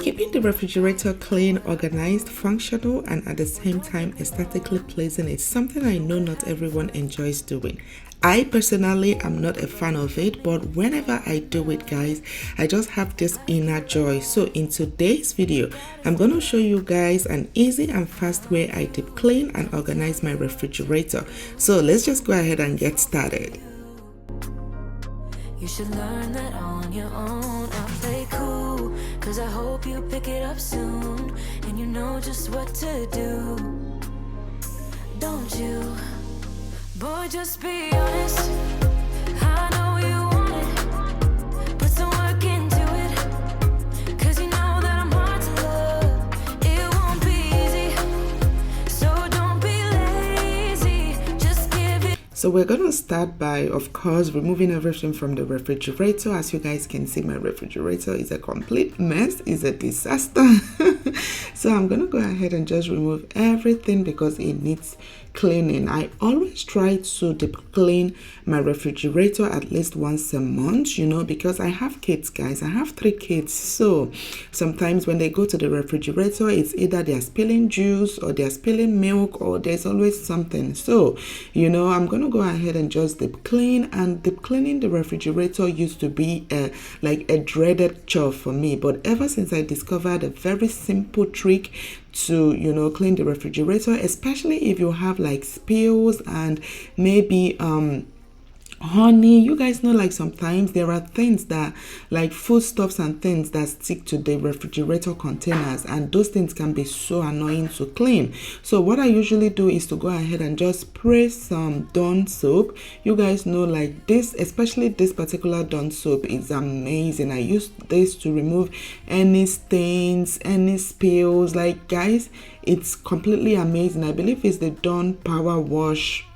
Keeping the refrigerator clean, organized, functional, and at the same time aesthetically pleasing is something I know not everyone enjoys doing. I personally am not a fan of it, but whenever I do it, guys, I just have this inner joy. So in today's video, I'm going to show you guys an easy and fast way I deep clean and organize my refrigerator. So let's just go ahead and get started. You should learn that on your own. I'll play cool, cause I hope you pick it up soon. And you know just what to do, don't you? Boy, just be honest. I know you want it. Put some work into it, cause you know that I'm hard to love. It won't be easy, so don't be lazy. Just give it. So we're going to start by, of course, removing everything from the refrigerator. As you guys can see, my refrigerator is a complete mess. It's a disaster. So I'm going to go ahead and just remove everything because it needs cleaning. I always try to deep clean my refrigerator at least once a month, because I have kids, guys. I have 3 kids. So sometimes when they go to the refrigerator, it's either they're spilling juice or they're spilling milk or there's always something. So, I'm going to go ahead and just deep clean. And deep cleaning the refrigerator used to be like a dreaded chore for me. But ever since I discovered a very simple trick to clean the refrigerator, especially if you have like spills and maybe honey, you guys know, like sometimes there are things that like foodstuffs and things that stick to the refrigerator containers, and those things can be so annoying to clean. So what I usually do is to go ahead and just spray some Dawn soap. You guys know, like this, especially this particular Dawn soap is amazing. I use this to remove any stains, any spills. Like, guys, it's completely amazing. I believe it's the Dawn Power Wash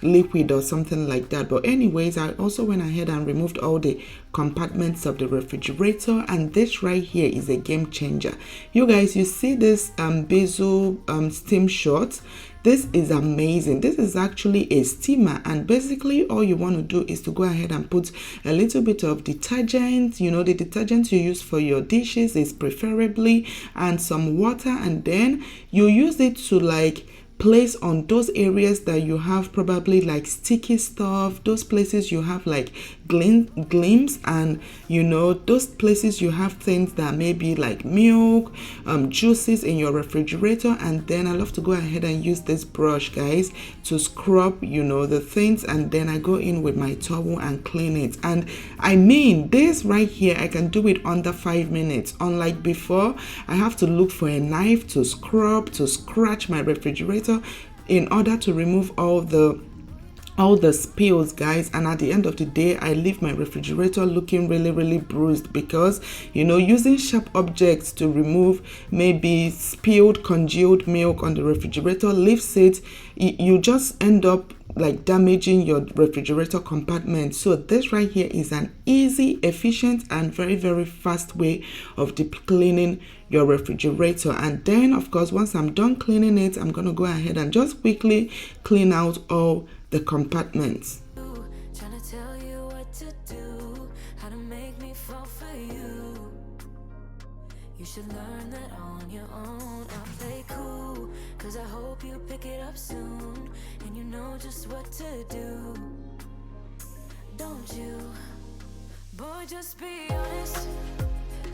liquid or something like that. But anyways, I also went ahead and removed all the compartments of the refrigerator, and this right here is a game changer. You guys, you see this basil steam shot. This is amazing. This is actually a steamer, and basically all you want to do is to go ahead and put a little bit of detergent, the detergent you use for your dishes is preferably, and some water, and then you use it to like place on those areas that you have probably like sticky stuff, those places you have like gleams, and those places you have things that may be like milk, juices in your refrigerator. And then I love to go ahead and use this brush, guys, to scrub the things, and then I go in with my towel and clean it. And I mean, this right here, I can do it under 5 minutes, unlike before I have to look for a knife to scrub, to scratch my refrigerator in order to remove all the spills, guys. And at the end of the day, I leave my refrigerator looking really, really bruised because using sharp objects to remove maybe spilled congealed milk on the refrigerator leaves it, you just end up like damaging your refrigerator compartment. So this right here is an easy, efficient, and very, very fast way of deep cleaning your refrigerator. And then, of course, once I'm done cleaning it, I'm gonna go ahead and just quickly clean out all the compartments. Trying to tell you what to do, how to make me fall for you. You should learn that on your own. I'll play cool, cause I hope you pick it up soon. And you know just what to do, don't you? Boy, just be honest.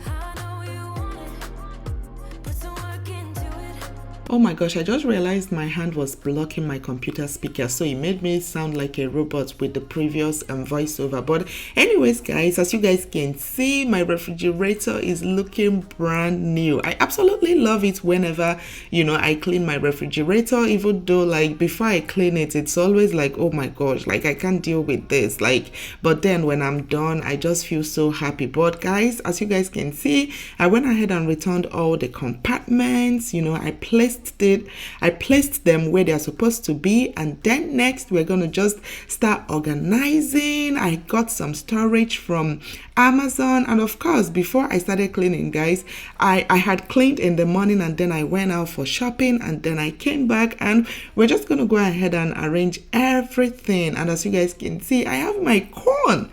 I know you want it. Put some work into it. Oh my gosh, I just realized my hand was blocking my computer speaker, so it made me sound like a robot with the previous voiceover. But anyways, guys, as you guys can see, my refrigerator is looking brand new. I absolutely love it whenever I clean my refrigerator, even though like before I clean it, it's always like, oh my gosh, like I can't deal with this, but then when I'm done, I just feel so happy. But guys, as you guys can see, I went ahead and returned all the compartments. I placed them where they're supposed to be, and then next we're gonna just start organizing. I got some storage from Amazon, and of course, before I started cleaning, guys, I had cleaned in the morning, and then I went out for shopping, and then I came back, and we're just gonna go ahead and arrange everything. And as you guys can see, I have my corn.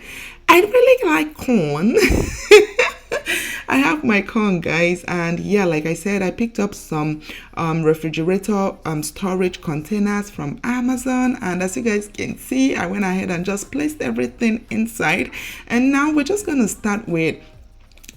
I really like corn. I have my corn, guys. And yeah, like I said, I picked up some refrigerator storage containers from Amazon, and as you guys can see, I went ahead and just placed everything inside. And now we're just gonna start with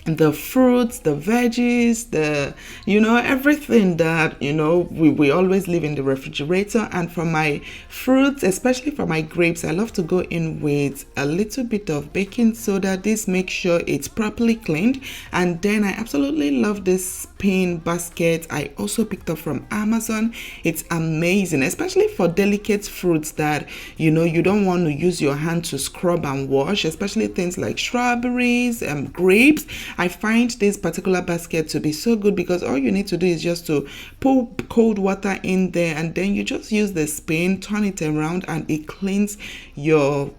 the fruits, the veggies, the everything that we always leave in the refrigerator. And for my fruits, especially for my grapes, I love to go in with a little bit of baking soda. This makes sure it's properly cleaned. And then I absolutely love this spin basket I also picked up from Amazon. It's amazing, especially for delicate fruits that you don't want to use your hand to scrub and wash, especially things like strawberries and grapes. I find this particular basket to be so good because all you need to do is just to pour cold water in there, and then you just use the spoon, turn it around, and it cleans your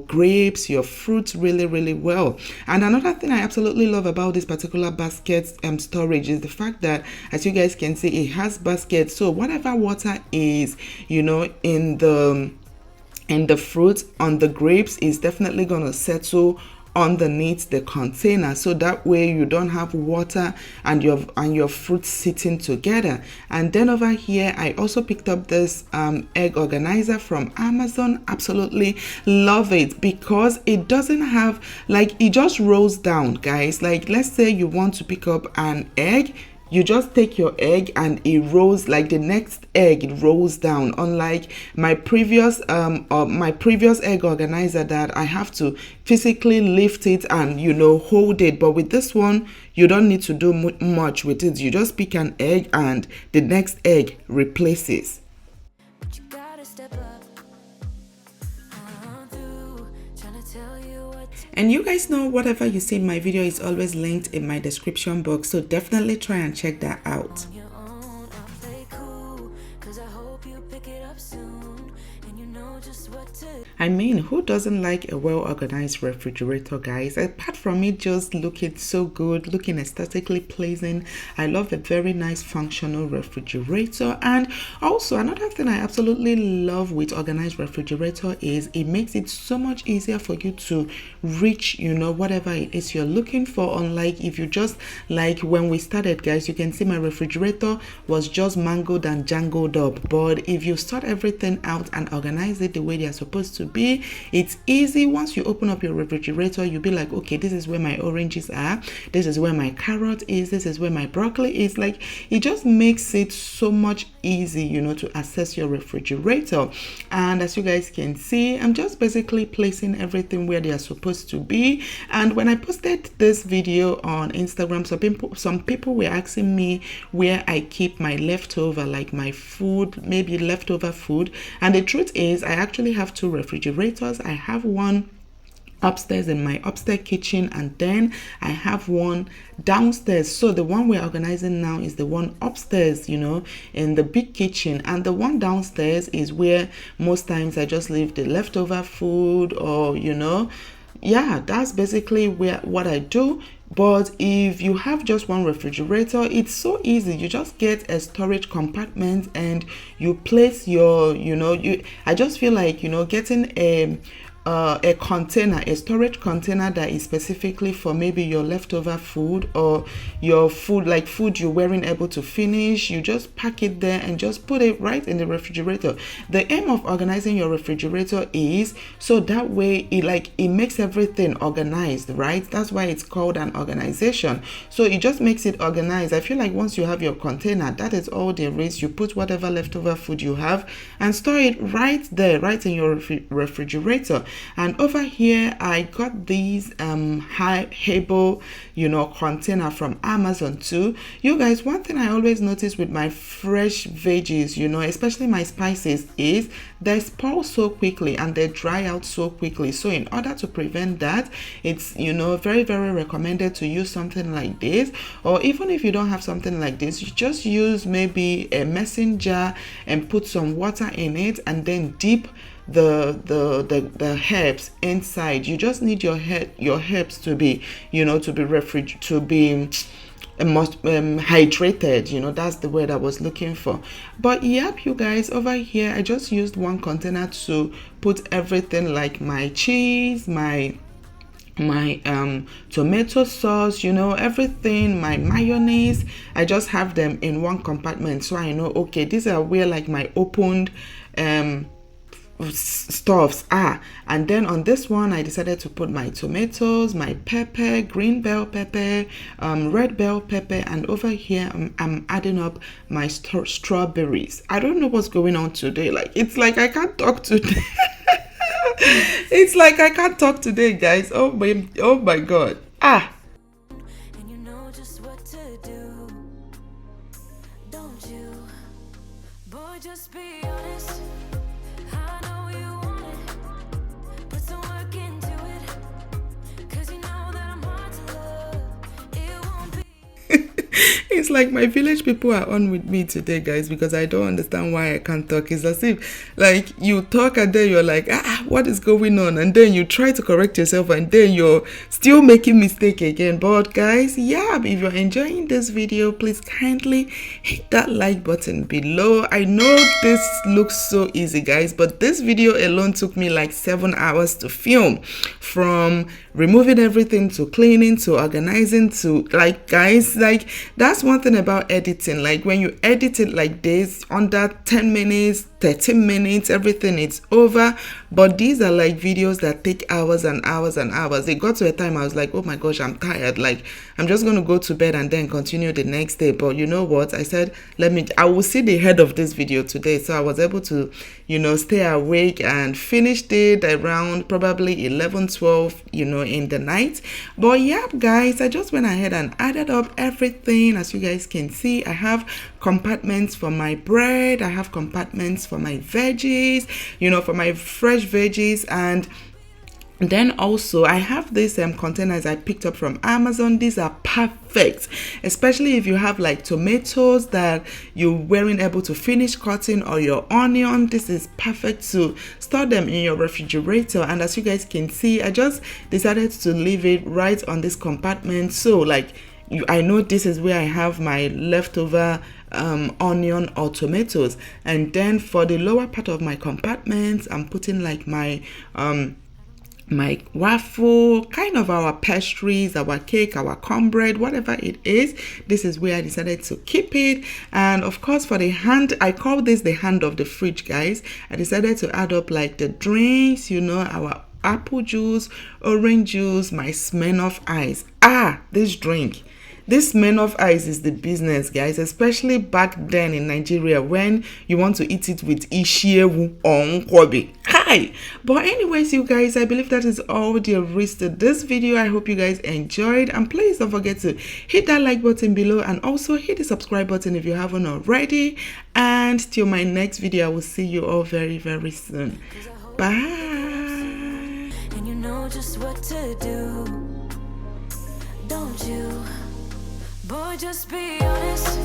grapes, your fruits really, really well. And another thing I absolutely love about this particular basket storage is the fact that, as you guys can see, it has baskets. So whatever water is, in the fruit on the grapes is definitely gonna settle underneath the container, so that way you don't have water and your fruit sitting together. And then over here I also picked up this egg organizer from Amazon. Absolutely love it because it doesn't have, like, it just rolls down, guys. Like, let's say you want to pick up an egg, you just take your egg and it rolls, like the next egg, it rolls down. Unlike my previous egg organizer that I have to physically lift it and hold it. But with this one, you don't need to do much with it. You just pick an egg and the next egg replaces. But you gotta step up. And you guys know, whatever you see in my video is always linked in my description box, so definitely try and check that out. I mean, who doesn't like a well-organized refrigerator, guys? Apart from it just looking so good, looking aesthetically pleasing, I love a very nice functional refrigerator. And also another thing I absolutely love with organized refrigerator is it makes it so much easier for you to reach, whatever it is you're looking for. Unlike if you just, like when we started, guys, you can see my refrigerator was just mangled and jangled up. But if you sort everything out and organize it the way they're supposed to be, it's easy. Once you open up your refrigerator, you'll be like, okay, this is where my oranges are, this is where my carrot is, this is where my broccoli is. Like, it just makes it so much easy, to access your refrigerator. And as you guys can see, I'm just basically placing everything where they are supposed to be. And when I posted this video on Instagram, some people were asking me where I keep my leftover, like my food, maybe leftover food. And the truth is, I actually have two refrigerators. I have one upstairs in my upstairs kitchen, and then I have one downstairs. So the one we're organizing now is the one upstairs, in the big kitchen, and the one downstairs is where most times I just leave the leftover food, or yeah, that's basically what I do. But if you have just one refrigerator, it's so easy. You just get a storage compartment and you place your, I just feel like, getting a container, a storage container that is specifically for maybe your leftover food or your food, like food you weren't able to finish. You just pack it there and just put it right in the refrigerator. The aim of organizing your refrigerator is so that way it makes everything organized, right? That's why it's called an organization. So it just makes it organized. I feel like once you have your container, that is all there is. You put whatever leftover food you have and store it right there, right in your refrigerator. And over here I got these Hable container from Amazon too. You guys, one thing I always notice with my fresh veggies, especially my spices, is they spoil so quickly and they dry out so quickly. So in order to prevent that, it's very, very recommended to use something like this. Or even if you don't have something like this, you just use maybe a mason jar and put some water in it and then dip the herbs inside. You just need your herbs to be hydrated. That's the word I was looking for. But yep, you guys, over here I just used one container to put everything, like my cheese, my my tomato sauce, you know, everything, my mayonnaise. I just have them in one compartment, so I know, okay, these are where like my opened stuffs are. And then on this one I decided to put my tomatoes, my pepper, green bell pepper, red bell pepper, and over here I'm adding up my strawberries. I don't know what's going on today, like it's like I can't talk today. It's like I can't talk today, guys. Oh my god. And you know just what to do. Don't you? Boy, just be honest. I know you want it. Put some work into it. 'Cause you know that I'm hard to love. It won't be. It's like my village people are on with me today, guys, because I don't understand why I can't talk. It's as if like you talk and then you're like, what is going on? And then you try to correct yourself and then you're still making mistake again. But guys, yeah, if you're enjoying this video, please kindly hit that like button below. I know this looks so easy, guys, but this video alone took me like 7 hours to film, from removing everything to cleaning to organizing to, like, guys, like that's one thing about editing. Like when you edit it like this, under 10 minutes, 13 minutes, everything is over. But these are like videos that take hours and hours and hours. It got to a time I was like, oh my gosh, I'm tired, like I'm just going to go to bed and then continue the next day. But you know what, I said, I will see the head of this video today. So I was able to, you know, stay awake and finished it around probably 11, 12, you know, in the night. But yeah, guys, I just went ahead and added up everything. As you guys can see, I have compartments for my bread, I have compartments for my veggies, you know, for my fresh veggies. And then also I have these containers I picked up from Amazon. These are perfect, especially if you have like tomatoes that you weren't able to finish cutting, or your onion. This is perfect to store them in your refrigerator. And as you guys can see, I just decided to leave it right on this compartment. So like I know this is where I have my leftover onion or tomatoes. And then for the lower part of my compartments, I'm putting like my waffle, kind of our pastries, our cake, our cornbread, whatever it is. This is where I decided to keep it. And of course, for the hand, I call this the hand of the fridge, guys. I decided to add up like the drinks, you know, our apple juice, orange juice, my Smirnoff Ice. This drink. This Smirnoff Ice is the business, guys, especially back then in Nigeria when you want to eat it with ishiewu or nkwobi. Hi! But anyways, you guys, I believe that is all there is to this video. I hope you guys enjoyed, and please don't forget to hit that like button below and also hit the subscribe button if you haven't already. And till my next video, I will see you all very, very soon. Bye! And you know just what to do. Don't you? Boy, just be honest.